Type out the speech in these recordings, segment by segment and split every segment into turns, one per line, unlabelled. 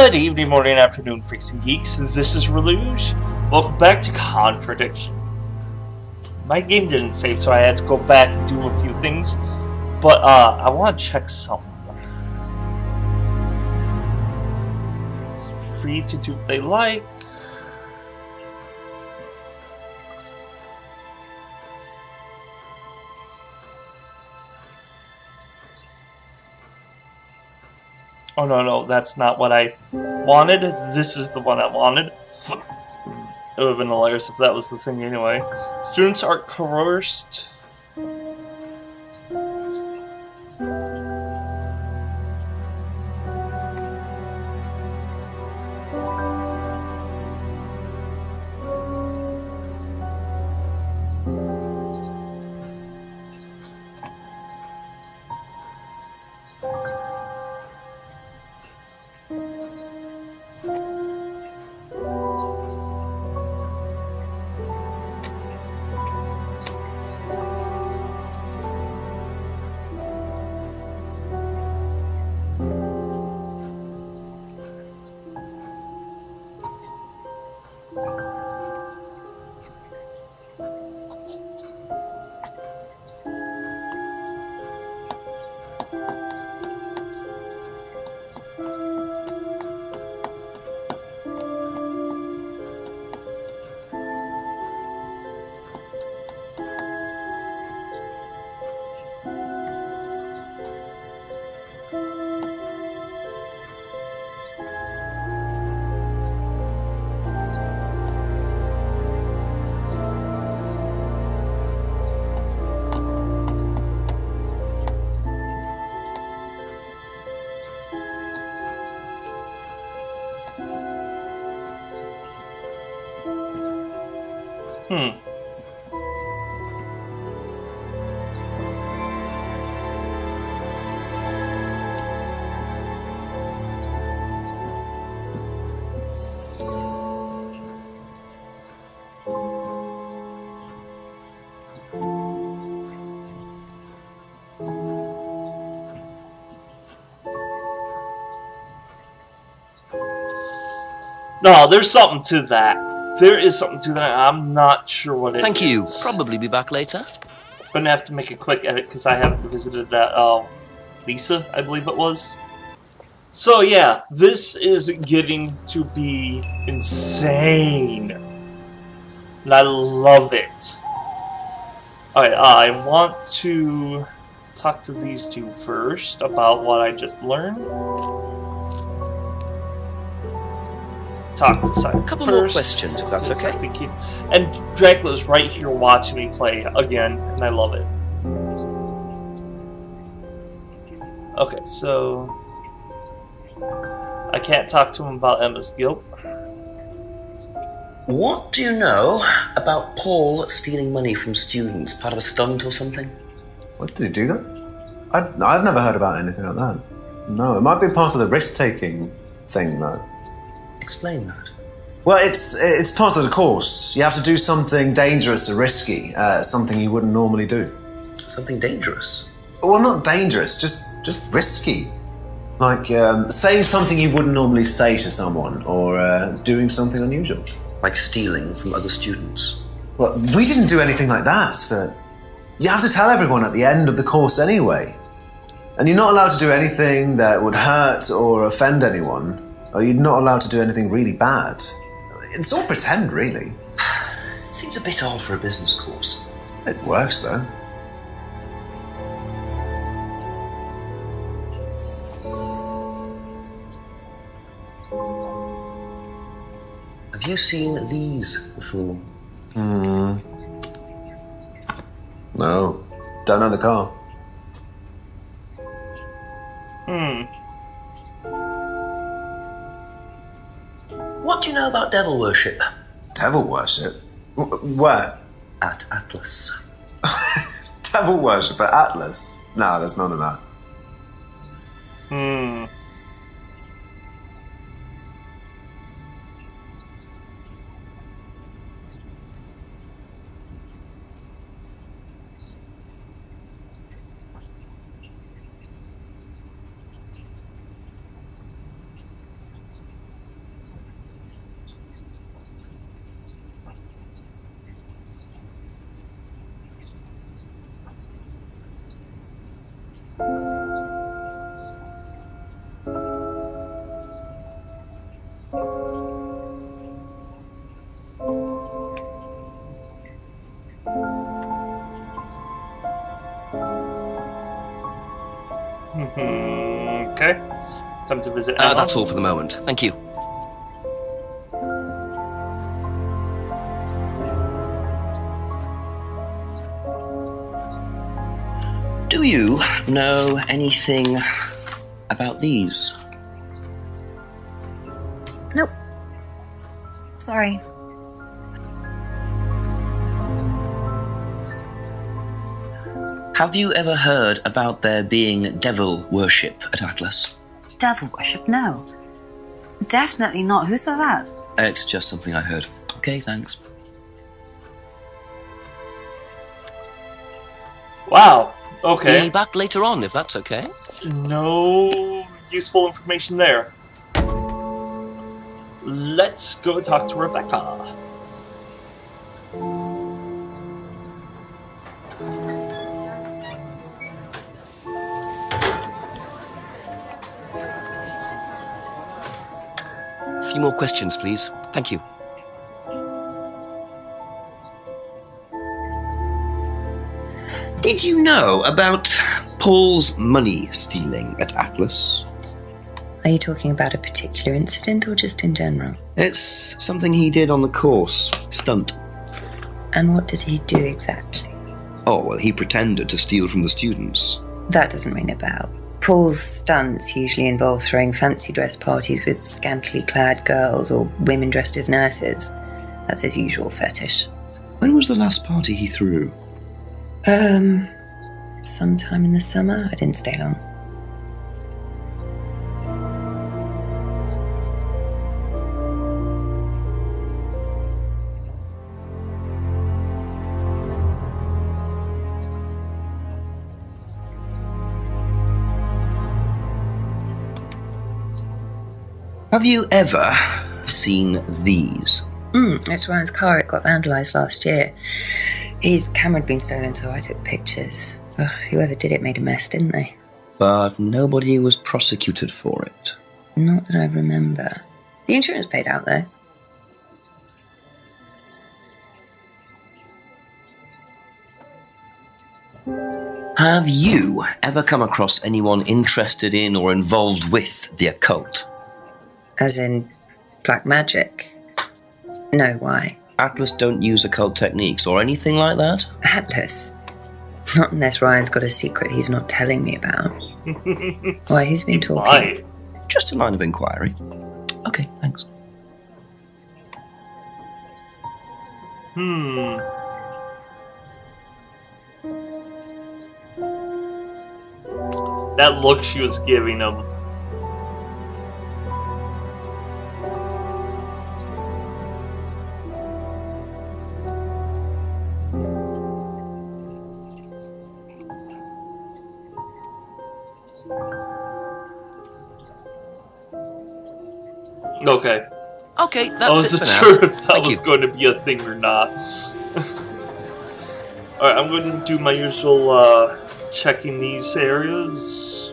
Good evening, morning, afternoon, freaks and geeks. This is Railuge. Welcome back to Contradiction. My game didn't save, so I had to go back and do a few things. But I want to check something. Free to do what they like. Oh no, that's not what I wanted. This is the one I wanted. It would have been hilarious if that was the thing anyway. Students are coerced. No, there's something to that. There is something to that. I'm not sure what it is.
Thank you. Probably be back later.
Gonna have to make a quick edit because I haven't visited that Lisa, I believe it was. So yeah, this is getting to be insane. And I love it. Alright, I want to talk to these two first about what I just learned. Talk to Simon
Couple
first,
more questions, if that's okay.
And Dracula's right here watching me play again, and I love it. Okay, so I can't talk to him about Emma's guilt.
What do you know about Paul stealing money from students? Part of a stunt or something?
What, did he do that? I've never heard about anything like that. No, it might be part of the risk-taking thing, though.
Explain that.
Well, it's part of the course. You have to do something dangerous or risky, something you wouldn't normally do.
Something dangerous?
Well, not dangerous, just risky. Like saying something you wouldn't normally say to someone, or doing something unusual.
Like stealing from other students?
Well, we didn't do anything like that, but you have to tell everyone at the end of the course anyway. And you're not allowed to do anything that would hurt or offend anyone. Or you're not allowed to do anything really bad. It's all pretend, really.
It seems a bit odd for a business course.
It works, though.
Have you seen these before?
No. Don't know the car.
What do you know about devil worship?
Devil worship? Where?
At Atlas.
Devil worship at Atlas? No, there's none of that.
Okay. Time to visit Emma.
That's all for the moment. Thank you.
Do you know anything about these?
Nope. Sorry.
Have you ever heard about there being devil worship at Atlas?
Devil worship? No. Definitely not. Who said that?
It's just something I heard. Okay, thanks.
Wow. Okay.
Be back later on, if that's okay.
No useful information there. Let's go talk to Rebecca.
A few more questions, please. Thank you.
Did you know about Paul's money stealing at Atlas?
Are you talking about a particular incident or just in general?
It's something he did on the course. Stunt.
And what did he do exactly?
Oh, well, he pretended to steal from the students.
That doesn't ring a bell. Paul's stunts usually involve throwing fancy dress parties with scantily clad girls or women dressed as nurses. That's his usual fetish.
When was the last party he threw?
Sometime in the summer. I didn't stay long.
Have you ever seen these?
It's Ryan's car. It got vandalised last year. His camera had been stolen, so I took pictures. Whoever did it made a mess, didn't they?
But nobody was prosecuted for it.
Not that I remember. The insurance paid out, though.
Have you ever come across anyone interested in or involved with the occult?
As in black magic? No, why?
Atlas don't use occult techniques or anything like that?
Atlas? Not unless Ryan's got a secret he's not telling me about. Why, who's been talking?
Why?
Just a line of inquiry. Okay, thanks.
That look she was giving him. Okay.
Okay, that's
I wasn't
it for
sure
now.
if that
Thank
was
you.
going to be a thing or not. Alright, I'm going to do my usual checking these areas.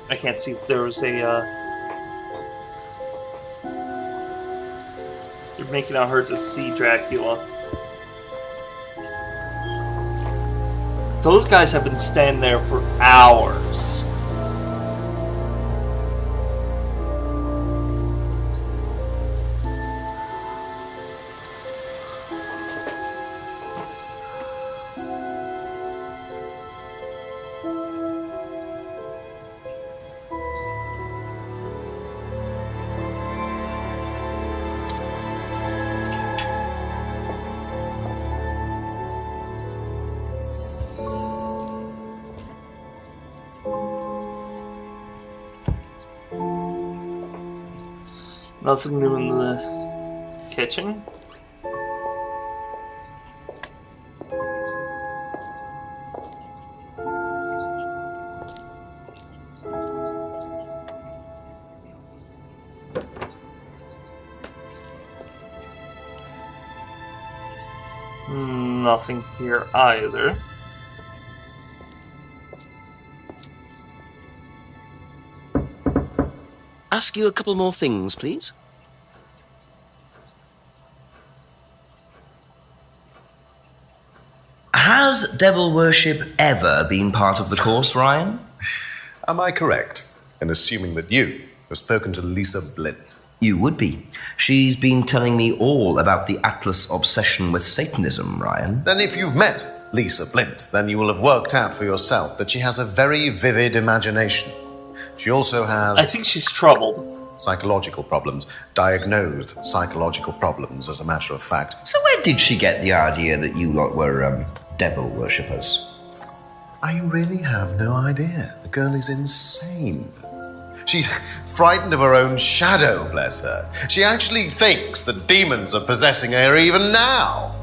I can't see if there was a... They're making it hard to see Dracula. Those guys have been standing there for hours. Nothing new in the kitchen. Nothing here either.
Ask you a couple more things, please.
Has devil worship ever been part of the course, Ryan?
Am I correct in assuming that you have spoken to Lisa Blint?
You would be. She's been telling me all about the Atlas obsession with Satanism, Ryan.
Then if you've met Lisa Blint, then you will have worked out for yourself that she has a very vivid imagination. She also has...
I think she's troubled.
Psychological problems. Diagnosed psychological problems, as a matter of fact.
So where did she get the idea that you lot were, devil worshippers?
I really have no idea. The girl is insane. She's frightened of her own shadow, bless her. She actually thinks that demons are possessing her even now.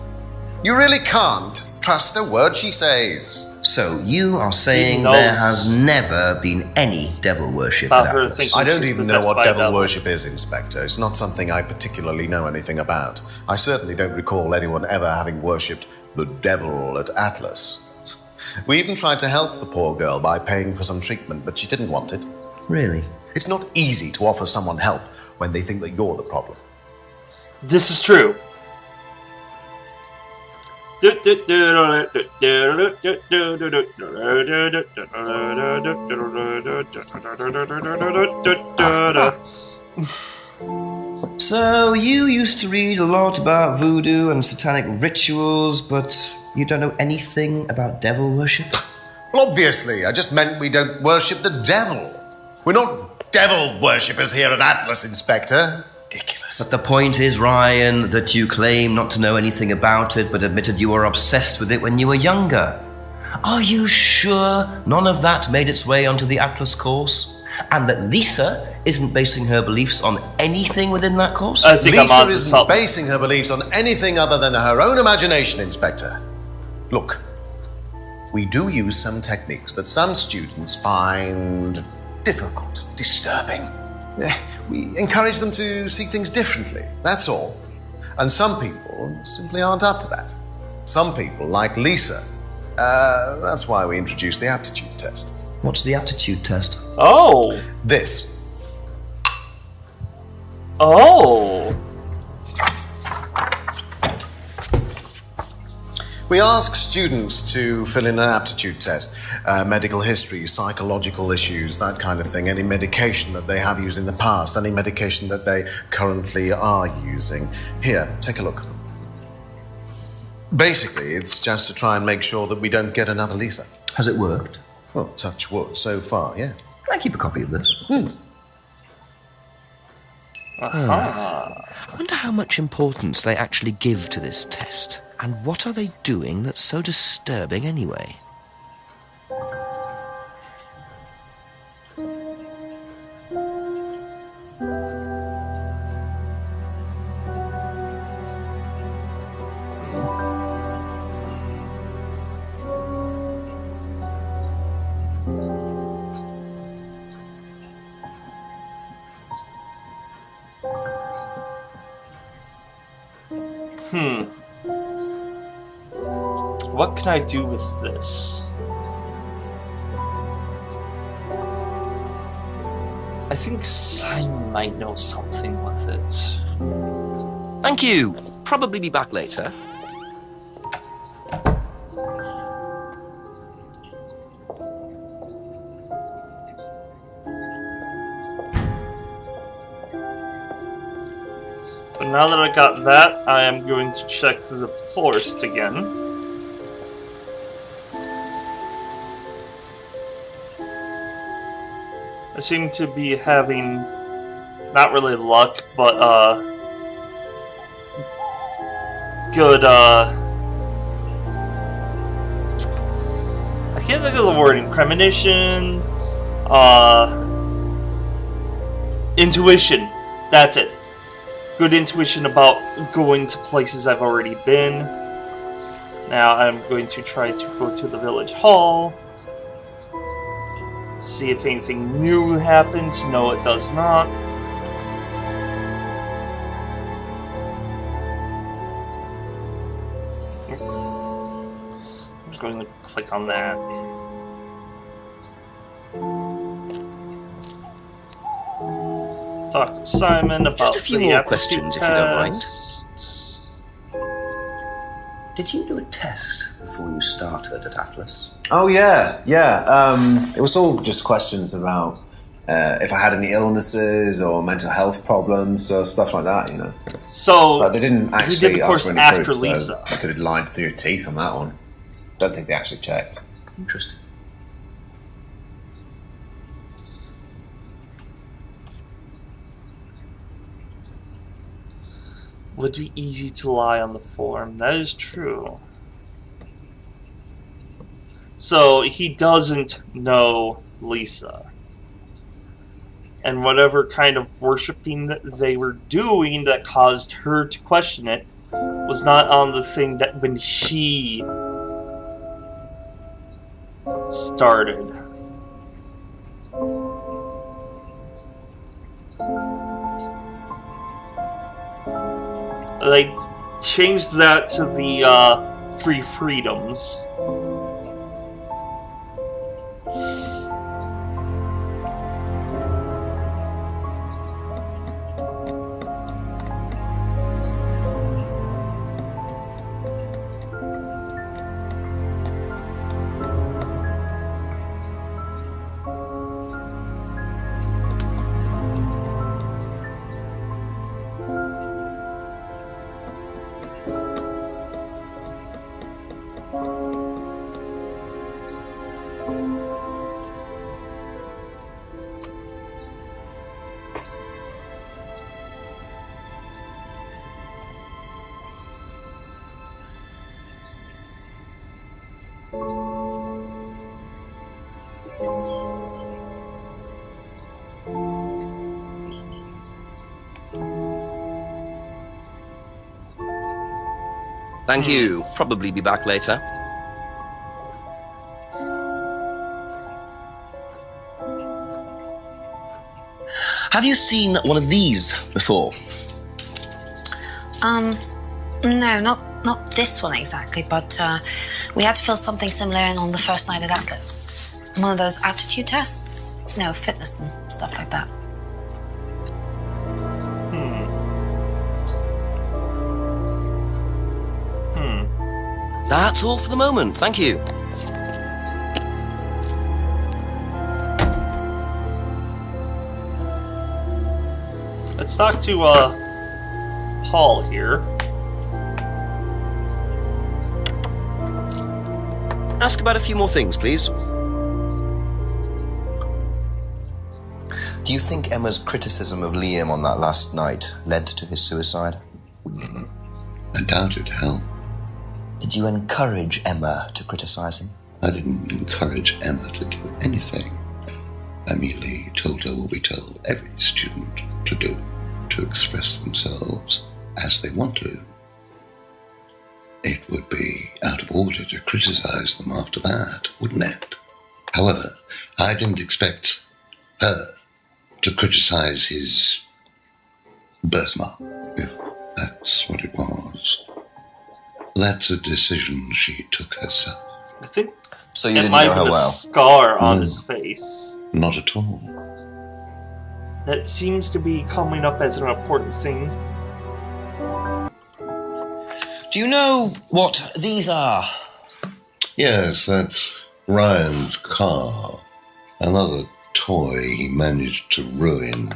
You really can't trust a word she says.
So you are saying there has never been any devil worship
About
at
her
Atlas?
thinking
I don't
she's
even know
possessed
what
by a
devil
devil.
worship is, Inspector. It's not something I particularly know anything about. I certainly don't recall anyone ever having worshipped the devil at Atlas. We even tried to help the poor girl by paying for some treatment, but she didn't want it.
Really?
It's not easy to offer someone help when they think that you're the problem.
This is true.
So you used to read a lot about voodoo and satanic rituals, but you don't know anything about devil worship?
Well, obviously, I just meant we don't worship the devil. We're not devil worshippers here at Atlas, Inspector. Ridiculous.
But the point is, Ryan, that you claim not to know anything about it, but admitted you were obsessed with it when you were younger. Are you sure none of that made its way onto the Atlas course? And that Lisa isn't basing her beliefs on anything within that course?
I think
Lisa
I'm on to
isn't
something.
basing her beliefs on anything other than her own imagination, Inspector. Look, we do use some techniques that some students find difficult, disturbing. We encourage them to see things differently, that's all. And some people simply aren't up to that. Some people, like Lisa, that's why we introduced the aptitude test.
What's the aptitude test?
Oh.
This.
Oh.
We ask students to fill in an aptitude test, medical history, psychological issues, that kind of thing, any medication that they have used in the past, any medication that they currently are using. Here, take a look. Basically, it's just to try and make sure that we don't get another Lisa.
Has it worked?
Well, touch wood, so far, yes.
Can I keep a copy of this?
I wonder how much importance they actually give to this test. And what are they doing that's so disturbing anyway?
What can I do with this? I think Simon might know something with it.
Thank you. Probably be back later.
But now that I got that, I am going to check for the forest again. I seem to be having not really luck, but good I can't think of the word. Premonition, intuition. That's it. Good intuition about going to places I've already been. Now I'm going to try to go to the village hall. See if anything new happens. No, it does not. I'm just going to click on that. Talk to Simon about
Just a few
the
more
aptitude
questions, if you don't mind.
test.
Did you do a test
before you started at Atlas?
Oh, yeah. It was all just questions about if I had any illnesses or mental health problems or stuff like that, you know.
So
But they didn't
he
actually
did the
ask
course
for any
after
proof,
Lisa.
so I could have lied through your teeth on that one. Don't think they actually checked.
Interesting.
Would be easy to lie on the form. That is true. So he doesn't know Lisa. And whatever kind of worshipping that they were doing that caused her to question it was not on the thing that when he started. They changed that to the 3 freedoms.
Thank you. Probably be back later. Have you seen one of these before?
No, not this one exactly, but we had to fill something similar in on the first night at Atlas. One of those aptitude tests? No, fitness and stuff like that.
That's all for the moment. Thank you.
Let's talk to Paul here.
Ask about a few more things, please. Do you think Emma's criticism of Liam on that last night led to his suicide?
I doubt it, Hal.
Did you encourage Emma to criticize him?
I didn't encourage Emma to do anything. I merely told her what we tell every student to do, to express themselves as they want to. It would be out of order to criticize them after that, wouldn't it? However, I didn't expect her to criticize his birthmark, if that's what it was. That's a decision she took herself.
I think
So you
it
didn't
might
know
be
her
the
well?
scar on his face.
Not at all.
That seems to be coming up as an important thing.
Do you know what these are?
Yes, that's Ryan's car. Another toy he managed to ruin.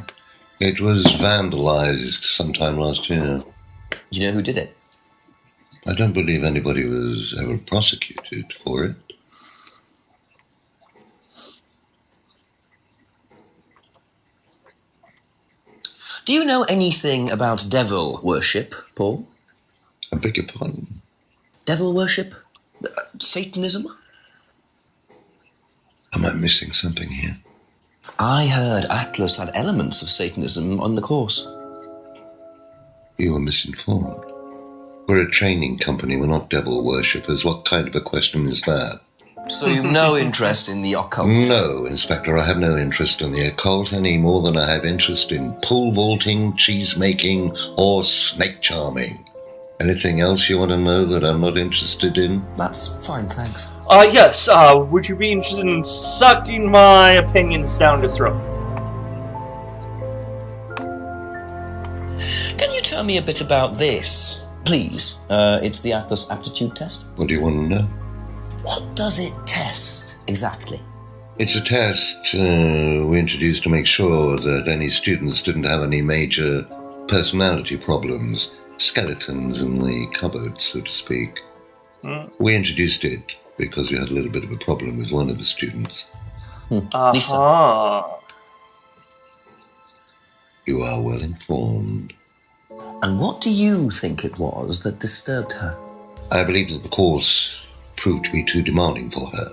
It was vandalized sometime last year.
You know who did it?
I don't believe anybody was ever prosecuted for it.
Do you know anything about devil worship, Paul?
I beg your pardon.
Devil worship? Satanism?
Am I missing something here?
I heard Atlas had elements of Satanism on the course.
You were misinformed. We're a training company, we're not devil worshippers. What kind of a question is that?
So you've no interest in the occult?
No, Inspector, I have no interest in the occult any more than I have interest in pole vaulting, cheese making, or snake charming. Anything else you want to know that I'm not interested in?
That's fine, thanks.
Yes, would you be interested in sucking my opinions down your throat?
Can you tell me a bit about this, please? It's the Atlas aptitude test.
What do you want to know?
What does it test, exactly?
It's a test we introduced to make sure that any students didn't have any major personality problems, skeletons in the cupboard, so to speak. We introduced it because we had a little bit of a problem with one of the students.
Lisa.
You are well informed.
And what do you think it was that disturbed her?
I believe that the course proved to be too demanding for her.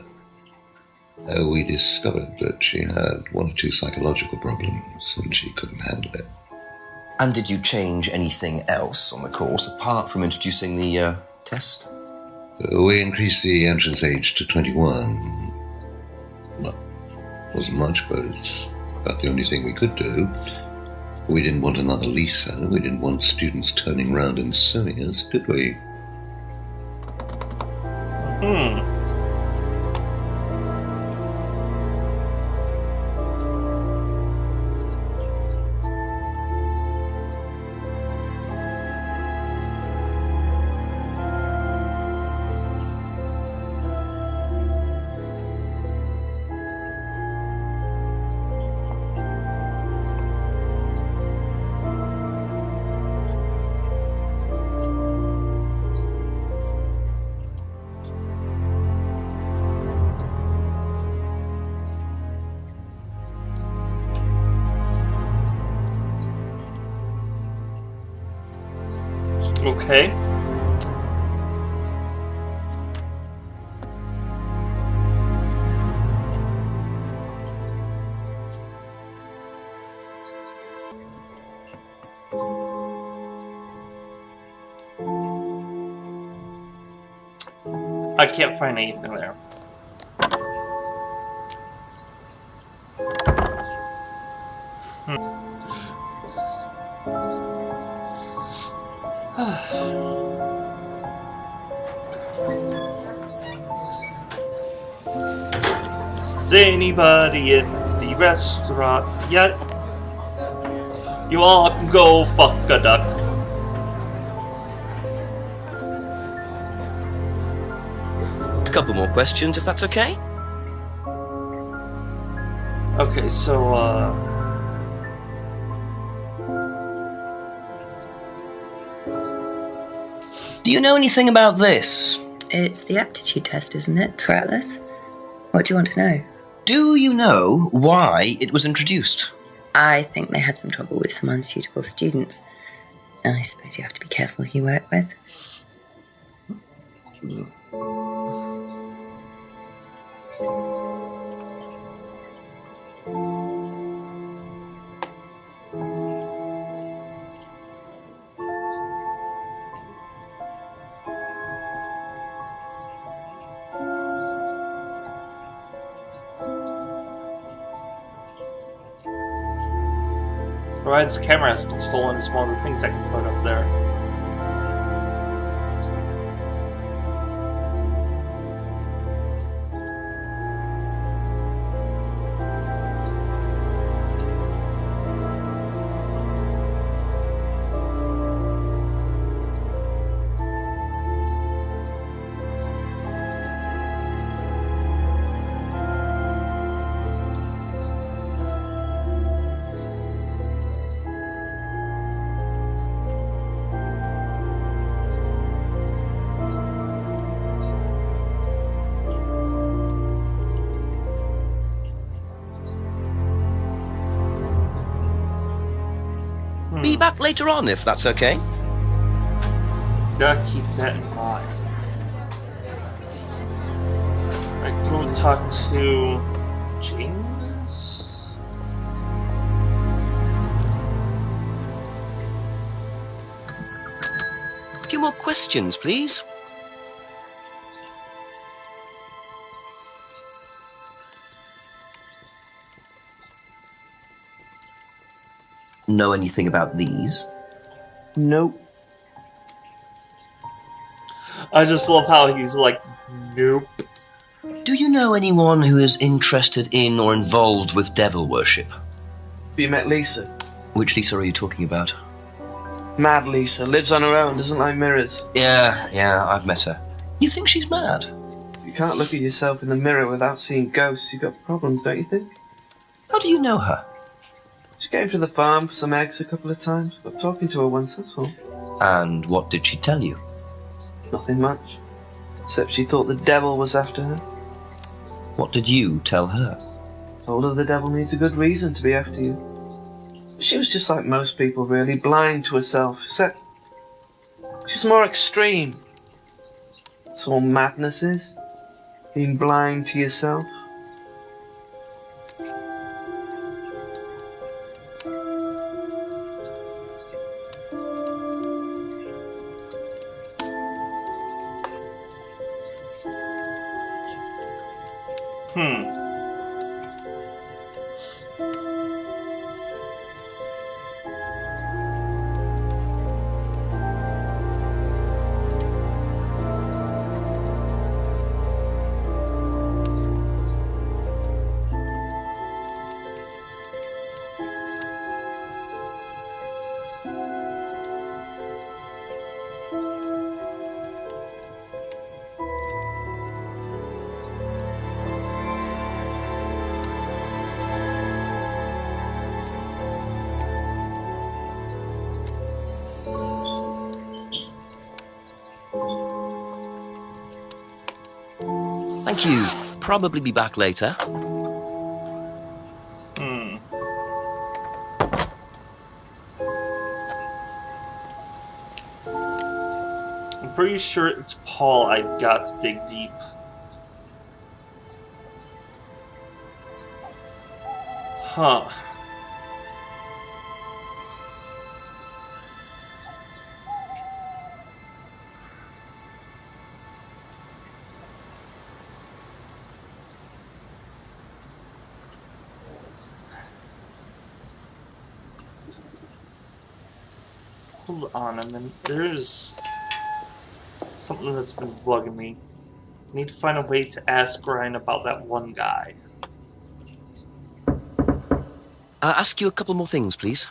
We discovered that she had one or two psychological problems and she couldn't handle it.
And did you change anything else on the course apart from introducing the test?
We increased the entrance age to 21. Well, wasn't much, but it's about the only thing we could do. We didn't want another Lisa. We didn't want students turning around and suing us, did we?
Okay. I can't find anything there. Is anybody in the restaurant yet? You all can go fuck a duck.
A couple more questions, if that's okay?
Okay, so,
Do you know anything about this?
It's the aptitude test, isn't it, for Atlas? What do you want to know?
Do you know why it was introduced?
I think they had some trouble with some unsuitable students. I suppose you have to be careful who you work with.
Ryan's camera has been stolen is one of the things I can put up there.
Be back later on, if that's okay.
Gotta keep that in mind. I go talk to James.
A few more questions, please. Know anything about these?
Nope.
I just love how he's like, nope.
Do you know anyone who is interested in or involved with devil worship?
You met Lisa?
Which Lisa are you talking about?
Mad Lisa. Lives on her own, doesn't like mirrors.
Yeah, I've met her. You think she's mad?
You can't look at yourself in the mirror without seeing ghosts. You've got problems, don't you think?
How do you know her?
She came to the farm for some eggs a couple of times. Got talking to her once, that's all.
And what did she tell you?
Nothing much. Except she thought the devil was after her.
What did you tell her?
Told her the devil needs a good reason to be after you. She was just like most people, really, blind to herself, except she's more extreme. That's all madness is. Being blind to yourself.
Thank you. Probably be back later.
I'm pretty sure it's Paul I've got to dig deep. Huh. Hold on a minute. There's something that's been bugging me. I need to find a way to ask Ryan about that one guy.
Ask you a couple more things, please.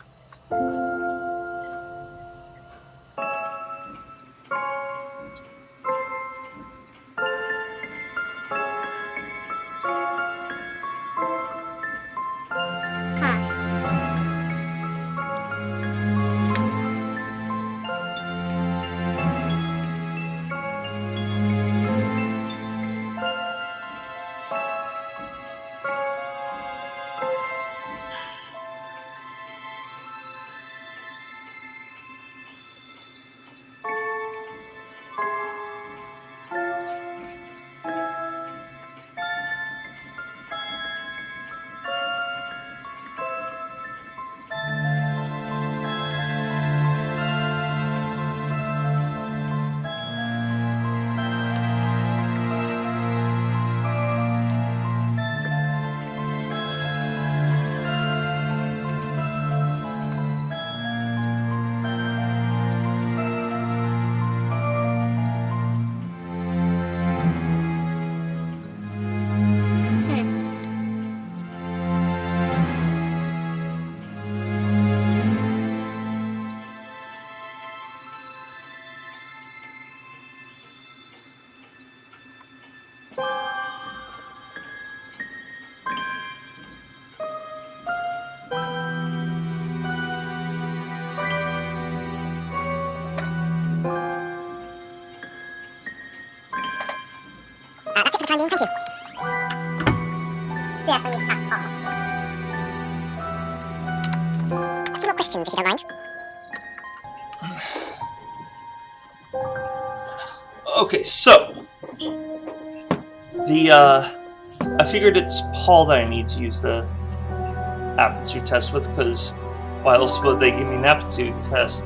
That's it for the time being, thank you. Do have some need to talk to Paul. A few more questions, if you don't mind.
Okay, so I figured it's Paul that I need to use the aptitude test with, because why else would they give me an aptitude test?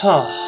Huh.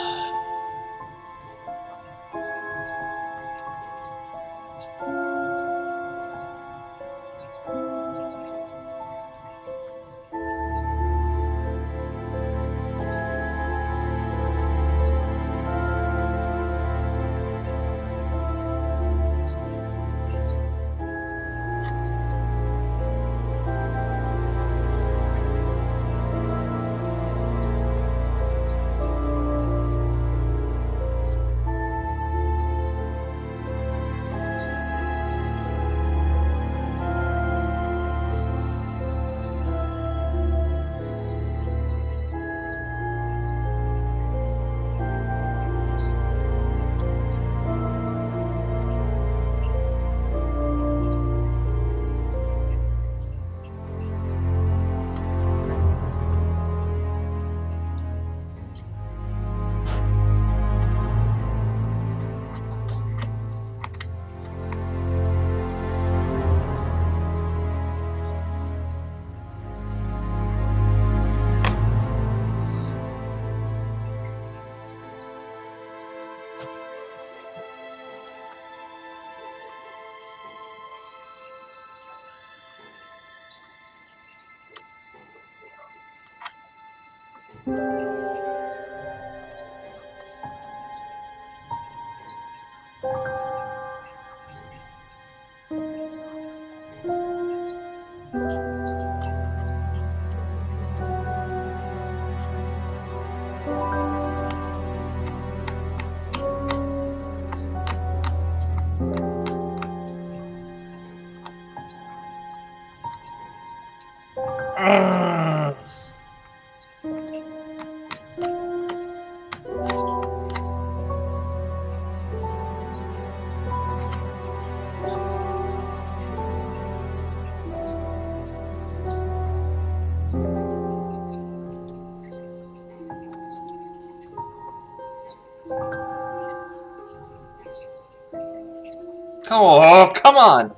Oh, come on!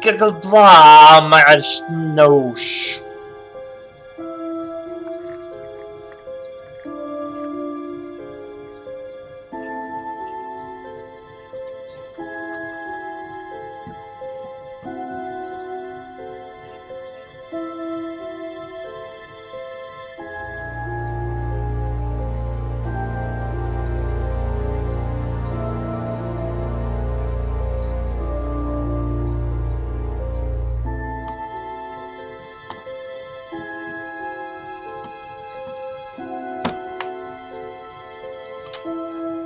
Get the blah, my nose.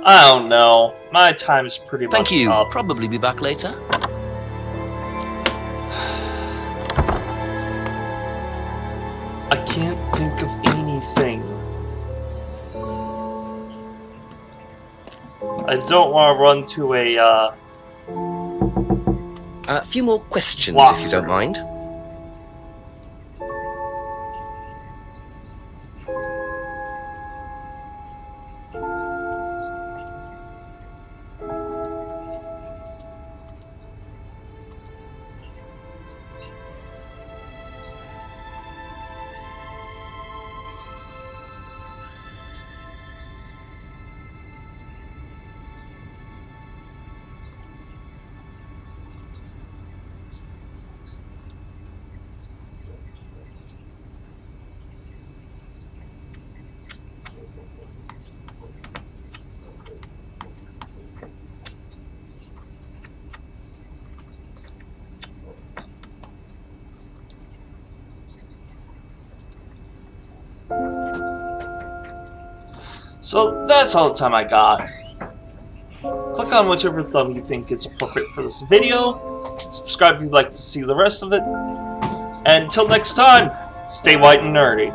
I don't know. My time's pretty much
Thank you.
up.
Probably be back later.
I can't think of anything. I don't want to run to
A few more questions,
Walk
if you don't
through.
mind.
So that's all the time I got. Click on whichever thumb you think is appropriate for this video. Subscribe if you'd like to see the rest of it. And until next time, stay white and nerdy.